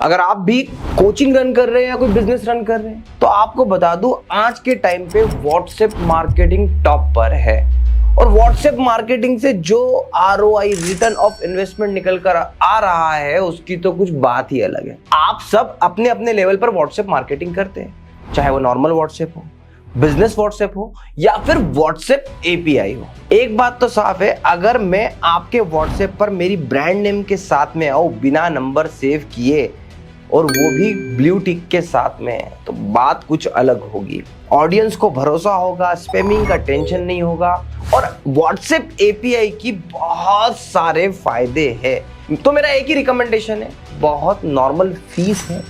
अगर आप भी कोचिंग रन कर रहे हैं या कोई बिजनेस रन कर रहे हैं तो आपको बता दूं आज के टाइम पे व्हाट्सएप मार्केटिंग टॉप पर है। और व्हाट्सएप मार्केटिंग से जो ROI रिटर्न ऑफ इन्वेस्टमेंट निकल कर आ रहा है उसकी तो कुछ बात ही अलग है। आप सब अपने अपने लेवल पर व्हाट्सएप मार्केटिंग करते हैं, चाहे वो नॉर्मल व्हाट्सएप हो, बिजनेस व्हाट्सएप हो या फिर व्हाट्सएप API हो। एक बात तो साफ है, अगर मैं आपके व्हाट्सएप पर मेरी ब्रांड नेम के साथ में आऊं बिना नंबर सेव किए और वो भी ब्लू टिक के साथ में, तो बात कुछ अलग होगी। ऑडियंस को भरोसा होगा, स्पैमिंग का टेंशन नहीं होगा और व्हाट्सएप API की बहुत सारे फायदे हैं। तो मेरा एक ही रिकमेंडेशन है, बहुत नॉर्मल फीस है,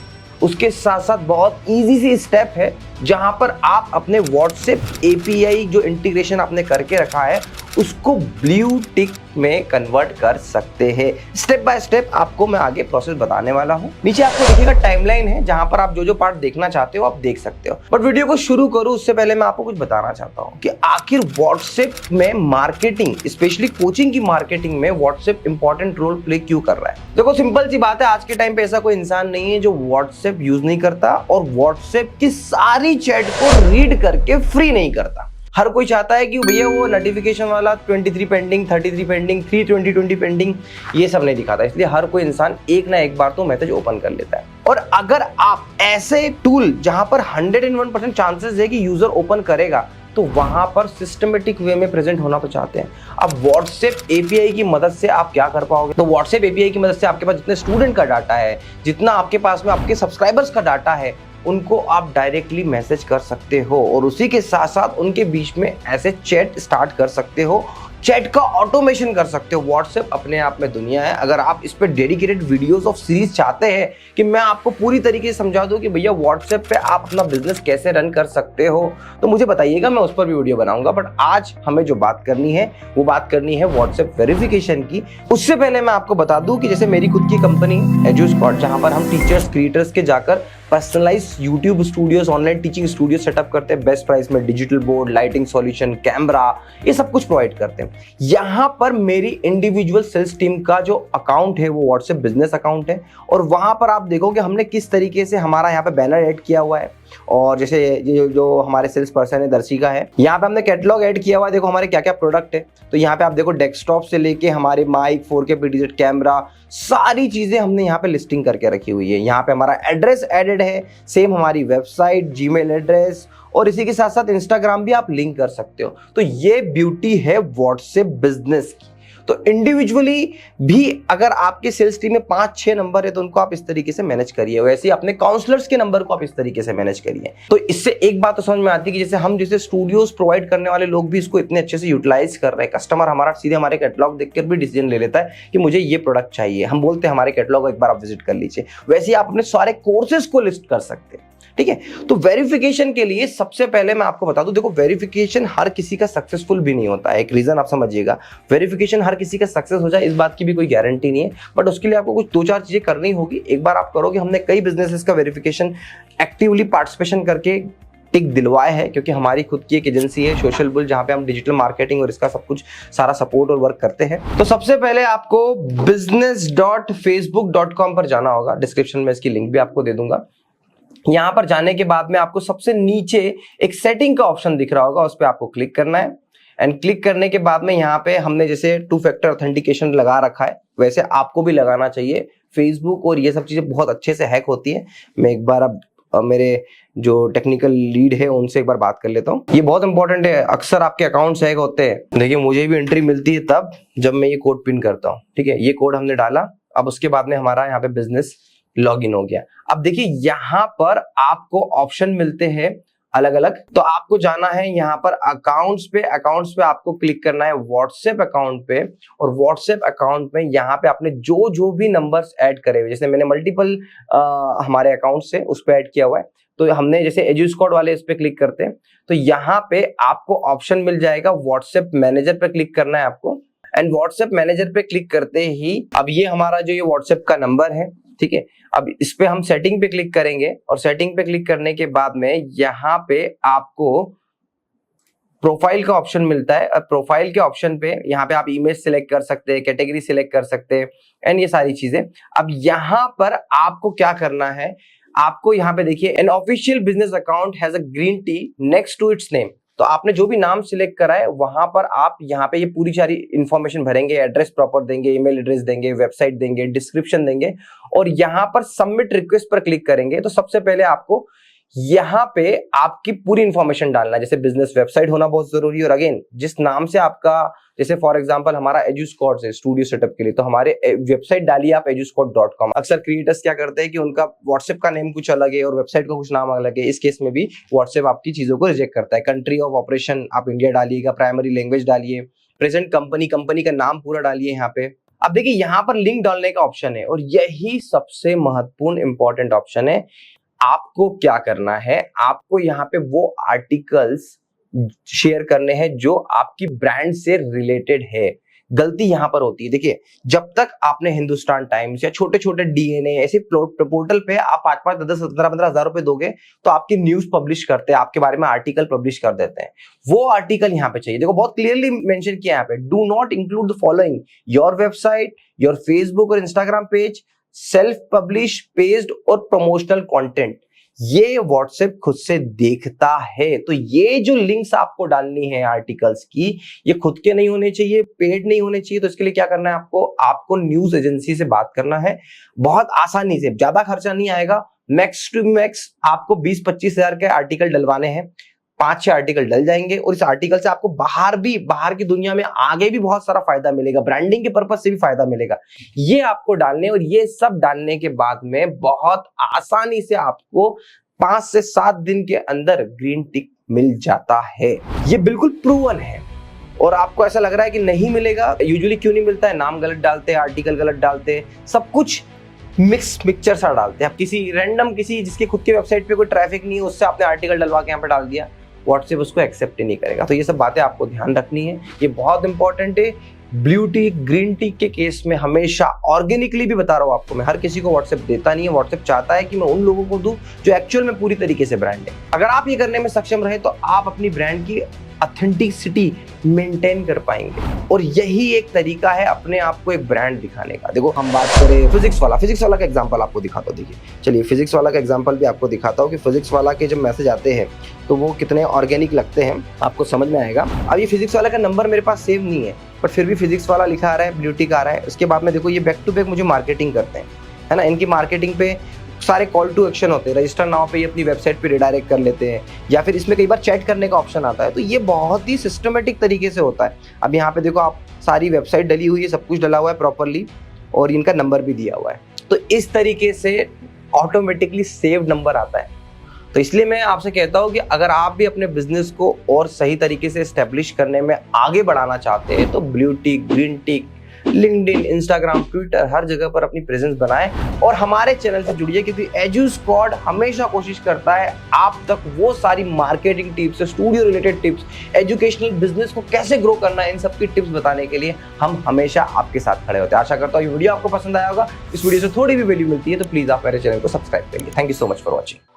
उसके साथ साथ बहुत इजी सी स्टेप है जहां पर आप अपने व्हाट्सएप API जो इंटीग्रेशन आपने करके रखा है उसको ब्लू टिक में कन्वर्ट कर सकते हैं। स्टेप बाय स्टेप आपको मैं आगे प्रोसेस बताने वाला हूं। नीचे आपको देखिएगा टाइमलाइन है जहां पर आप जो जो पार्ट देखना चाहते हो आप देख सकते हो। बट वीडियो को शुरू करूं उससे पहले मैं आपको कुछ बताना चाहता हूं कि आखिर व्हाट्सएप में मार्केटिंग, स्पेशली कोचिंग की मार्केटिंग में व्हाट्सएप इंपॉर्टेंट रोल प्ले क्यों कर रहा है। देखो सिंपल सी बात है, आज के टाइम पे ऐसा कोई इंसान नहीं है जो व्हाट्सएप यूज नहीं करता और व्हाट्सएप की सारी चैट को रीड करके फ्री नहीं करता। हर कोई चाहता है कि भैया वो नोटिफिकेशन वाला 23 पेंडिंग, 33 पेंडिंग, 320 पेंडिंग, ये सब नहीं दिखाता। इसलिए हर कोई इंसान एक ना एक बार तो मैसेज ओपन कर लेता है। और अगर आप ऐसे टूल जहां पर 101% चांसेस है कि यूजर ओपन करेगा तो वहां पर सिस्टमेटिक वे में प्रेजेंट होना तो चाहते हैं। अब व्हाट्सएप API की मदद से आप क्या कर पाओगे, तो व्हाट्सएप API की मदद से आपके पास जितने स्टूडेंट का डाटा है, जितना आपके पास में आपके सब्सक्राइबर्स का डाटा है, उनको आप डायरेक्टली मैसेज कर सकते हो और उसी के साथ साथ उनके बीच में ऐसे चैट स्टार्ट कर सकते हो, चैट का ऑटोमेशन कर सकते हो। व्हाट्सएप अपने आप में दुनिया है। अगर आप इस पे डेडिकेटेड वीडियोस ऑफ सीरीज चाहते हैं कि मैं आपको पूरी तरीके से समझा दूं कि भैया व्हाट्सएप पे आप अपना बिजनेस कैसे रन कर सकते हो, तो मुझे बताइएगा, मैं उस पर भी वीडियो बनाऊंगा। बट आज हमें जो बात करनी है वो बात करनी है व्हाट्सएप वेरिफिकेशन की। उससे पहले मैं आपको बता दूं कि जैसे मेरी खुद की कंपनी एजुस्कॉट, जहां पर हम टीचर्स क्रिएटर्स के जाकर personalise YouTube studios, online teaching studio setup करते हैं बेस्ट प्राइस में, digital board, lighting solution, camera, ये सब कुछ प्रोवाइड करते हैं। यहां पर मेरी इंडिविजुअल सेल्स टीम का जो अकाउंट है वो व्हाट्सएप बिजनेस अकाउंट है और वहां पर आप देखोगे हमने किस तरीके से हमारा यहाँ पे बैनर ऐड किया हुआ है। और जैसे ये जो हमारे सेल्स पर्सन है दर्शिका है, यहाँ पे हमने कैटलॉग ऐड किया हुआ है। देखो हमारे क्या क्या प्रोडक्ट है, तो यहाँ पे आप देखो डेस्कटॉप से लेके हमारे माइक, 4K PTZ कैमरा, सारी चीजें हमने यहाँ पे लिस्टिंग करके रखी हुई है। यहाँ पे हमारा एड्रेस एडेड है, सेम हमारी वेबसाइट, जीमेल एड्रेस और इसी के साथ साथ इंस्टाग्राम भी आप लिंक कर सकते हो। तो ये ब्यूटी है व्हाट्सएप बिजनेस की। तो इंडिविजुअली भी अगर आपके सेल्स टीम में 5-6 नंबर है तो उनको आप इस तरीके से मैनेज करिए, वैसे ही अपने काउंसलर्स के नंबर को आप इस तरीके से मैनेज करिए। तो इससे एक बात तो समझ में आती है कि जैसे हम जैसे स्टूडियोज प्रोवाइड करने वाले लोग भी इसको इतने अच्छे से यूटिलाइज कर रहे हैं। कस्टमर हमारा सीधे हमारे कैटलॉग देखकर भी डिसीजन ले लेता है कि मुझे ये प्रोडक्ट चाहिए। हम बोलते हैं हमारे कैटलॉग को एक बार आप विजिट कर लीजिए। वैसे ही आप अपने सारे कोर्सेज को लिस्ट कर सकते हैं। ठीक है, तो वेरिफिकेशन के लिए सबसे पहले मैं आपको बता दूं, देखो वेरिफिकेशन हर किसी का सक्सेसफुल भी नहीं होता है। एक रीजन आप समझिएगा, वेरिफिकेशन हर किसी का सक्सेस हो जाए इस बात की भी कोई गारंटी नहीं है। बट उसके लिए आपको कुछ 2-4 चीजें करनी होगी। एक बार आप करोगे, हमने कई बिजनेसेस का वेरिफिकेशन एक्टिवली पार्टिसिपेशन करके टिक दिलवाए है, क्योंकि हमारी खुद की एक एजेंसी है सोशल बुल, जहां पे हम डिजिटल मार्केटिंग और इसका सब कुछ सारा सपोर्ट और वर्क करते हैं। तो सबसे पहले आपको business.facebook.com पर जाना होगा। डिस्क्रिप्शन में इसकी लिंक भी आपको दे दूंगा। यहां पर जाने के बाद में आपको सबसे नीचे एक सेटिंग का ऑप्शन दिख रहा होगा, उस पर आपको क्लिक करना है। एंड क्लिक करने के बाद में यहाँ पे हमने जैसे 2 फैक्टर ऑथेंटिकेशन लगा रखा है, वैसे आपको भी लगाना चाहिए। फेसबुक और ये सब चीजें बहुत अच्छे से हैक होती है। मैं एक बार अब मेरे जो टेक्निकल लीड है उनसे एक बार बात कर लेता हूँ। ये बहुत इंपॉर्टेंट है, अक्सर आपके अकाउंट्स हैक होते हैं। देखिए मुझे भी एंट्री मिलती है तब जब मैं ये कोड पिन करता हूँ। ठीक है, ये कोड हमने डाला, अब उसके बाद में हमारा यहाँ पे बिजनेस लॉगिन हो गया। अब देखिए यहाँ पर आपको ऑप्शन मिलते हैं अलग अलग, तो आपको जाना है यहाँ पर अकाउंट्स पे आपको क्लिक करना है व्हाट्सएप अकाउंट पे, और व्हाट्सएप अकाउंट में यहाँ पे आपने जो जो भी नंबर्स ऐड करे हुए, जैसे मैंने मल्टीपल हमारे अकाउंट से उस पे ऐड किया हुआ है, तो हमने जैसे एजुस्कॉट वाले इस पे क्लिक करते हैं तो यहाँ पे आपको ऑप्शन मिल जाएगा व्हाट्सएप मैनेजर पे क्लिक करना है आपको। एंड व्हाट्सएप मैनेजर पे क्लिक करते ही अब ये हमारा जो ये व्हाट्सएप का नंबर है, ठीक है, अब इस पे हम सेटिंग पे क्लिक करेंगे और सेटिंग पे क्लिक करने के बाद में यहाँ पे आपको प्रोफाइल का ऑप्शन मिलता है। अब प्रोफाइल के ऑप्शन पे यहाँ पे आप इमेज सिलेक्ट कर सकते हैं, कैटेगरी सिलेक्ट कर सकते हैं एंड ये सारी चीजें। अब यहाँ पर आपको क्या करना है, आपको यहाँ पे देखिए an official business account has a green tick next to its name. तो आपने जो भी नाम सिलेक्ट करा है वहां पर आप यहाँ पे ये पूरी सारी इंफॉर्मेशन भरेंगे, एड्रेस प्रॉपर देंगे, ईमेल एड्रेस देंगे, वेबसाइट देंगे, डिस्क्रिप्शन देंगे और यहाँ पर सबमिट रिक्वेस्ट पर क्लिक करेंगे। तो सबसे पहले आपको यहाँ पे आपकी पूरी इंफॉर्मेशन डालना है, जैसे बिजनेस वेबसाइट होना बहुत जरूरी है और अगेन जिस नाम से आपका, जैसे फॉर एग्जांपल हमारा एजुस्कॉट है स्टूडियो सेटअप के लिए, तो हमारे वेबसाइट डालिए आप eduscott.com। अक्सर क्रिएटर्स क्या करते हैं कि उनका व्हाट्सएप का नेम कुछ अलग है और वेबसाइट का कुछ नाम अलग है। इस केस में भी व्हाट्सएप आपकी चीजों को रिजेक्ट करता है। कंट्री ऑफ ऑपरेशन आप इंडिया डालिएगा, प्राइमरी लैंग्वेज डालिए, प्रेजेंट कंपनी का नाम पूरा डालिए यहाँ पे। अब देखिए यहाँ पर लिंक डालने का ऑप्शन है और यही सबसे महत्वपूर्ण इंपॉर्टेंट ऑप्शन है। आपको क्या करना है, आपको यहाँ पे वो आर्टिकल्स शेयर करने हैं जो आपकी ब्रांड से रिलेटेड है। गलती यहां पर होती है, देखिए जब तक आपने हिंदुस्तान टाइम्स या छोटे छोटे डीएनए ऐसे पोर्टल पे आप 5-5, 10-10, 15-15 हजार रुपए दोगे तो आपकी न्यूज पब्लिश करते हैं, आपके बारे में आर्टिकल पब्लिश कर देते हैं। वो आर्टिकल यहाँ पे चाहिए। देखो बहुत क्लियरली मेंशन किया यहाँ पे, do not include the following: your website, your Facebook और Instagram page, self publish page और प्रमोशनल कंटेंट। ये व्हाट्सएप खुद से देखता है। तो ये जो लिंक्स आपको डालनी है आर्टिकल्स की, ये खुद के नहीं होने चाहिए, पेड नहीं होने चाहिए। तो इसके लिए क्या करना है, आपको न्यूज एजेंसी से बात करना है। बहुत आसानी से, ज्यादा खर्चा नहीं आएगा। मैक्स टू मैक्स आपको 20-25 हजार के आर्टिकल डलवाने हैं, 5-6 आर्टिकल डल जाएंगे और इस आर्टिकल से आपको बाहर की दुनिया में आगे भी बहुत सारा फायदा मिलेगा, ब्रांडिंग के पर्पज से भी फायदा मिलेगा। ये आपको डालने, और ये सब डालने के बाद में बहुत आसानी से आपको 5 से 7 दिन के अंदर ग्रीन टिक मिल जाता है। ये बिल्कुल प्रूवन है। और आपको ऐसा लग रहा है कि नहीं मिलेगा, यूजुअली क्यों नहीं मिलता है? नाम गलत डालते हैं, आर्टिकल गलत डालते हैं, सब कुछ मिक्सचर सा डालते हैं। आप किसी रैंडम जिसके खुद की वेबसाइट पे कोई ट्रैफिक नहीं है उससे आपने आर्टिकल डलवा के यहाँ पे डाल दिया, व्हाट्सएप उसको एक्सेप्ट ही नहीं करेगा। तो ये सब बातें आपको ध्यान रखनी है, ये बहुत इंपॉर्टेंट है। ब्लू टिक, ग्रीन टिक के केस में हमेशा ऑर्गेनिकली भी बता रहा हूं आपको, मैं हर किसी को व्हाट्सएप देता नहीं है। व्हाट्सएप चाहता है कि मैं उन लोगों को दूं जो एक्चुअल में पूरी तरीके से ब्रांड है। अगर आप ये करने में सक्षम रहे तो आप अपनी ब्रांड की ऑथेंटिसिटी मेंटेन कर पाएंगे और यही एक तरीका है अपने आप को एक ब्रांड दिखाने का। देखो हम बात करें फिजिक्स वाला का एग्जांपल आपको दिखाता हूँ। देखिए चलिए फिजिक्स वाला का एग्जांपल भी आपको दिखाता हूँ कि फिजिक्स वाला के जब मैसेज आते हैं तो वो कितने ऑर्गेनिक लगते हैं, आपको समझ में आएगा। अब ये फिजिक्स वाला का नंबर मेरे पास सेव नहीं है, बट फिर भी फिजिक्स वाला लिखा आ रहा है, ब्लू टिक आ रहा है। उसके बाद में देखो ये बैक टू बैक मुझे मार्केटिंग करते हैं, है ना। इनकी मार्केटिंग पे सारे कॉल टू एक्शन होते हैं, रजिस्टर नाउ पे ये अपनी वेबसाइट पे रिडायरेक्ट कर लेते हैं, या फिर इसमें कई बार चैट करने का ऑप्शन आता है। तो ये बहुत ही सिस्टमेटिक तरीके से होता है। अब यहाँ पे देखो आप सारी वेबसाइट डली हुई है, सब कुछ डला हुआ है प्रॉपरली और इनका नंबर भी दिया हुआ है। तो इस तरीके से ऑटोमेटिकली सेव नंबर आता है। तो इसलिए मैं आपसे कहता हूं कि अगर आप भी अपने बिजनेस को और सही तरीके से एस्टेब्लिश करने में आगे बढ़ाना चाहते हैं तो blue tick, green tick, LinkedIn, Instagram, Twitter, हर जगह पर अपनी प्रेजेंस बनाएं और हमारे चैनल से जुड़िए, क्योंकि एजुस्क्वाड हमेशा कोशिश करता है आप तक वो सारी marketing tips, studio related tips, educational business को कैसे ग्रो करना है, इन सब की टिप्स बताने के लिए हम हमेशा आपके साथ खड़े होते हैं। आशा करता हूँ ये वीडियो आपको पसंद आया होगा। इस वीडियो से थोड़ी भी वैल्यू मिलती है तो प्लीज आप मेरे चैनल को सब्सक्राइब करिए। Thank you so much for watching.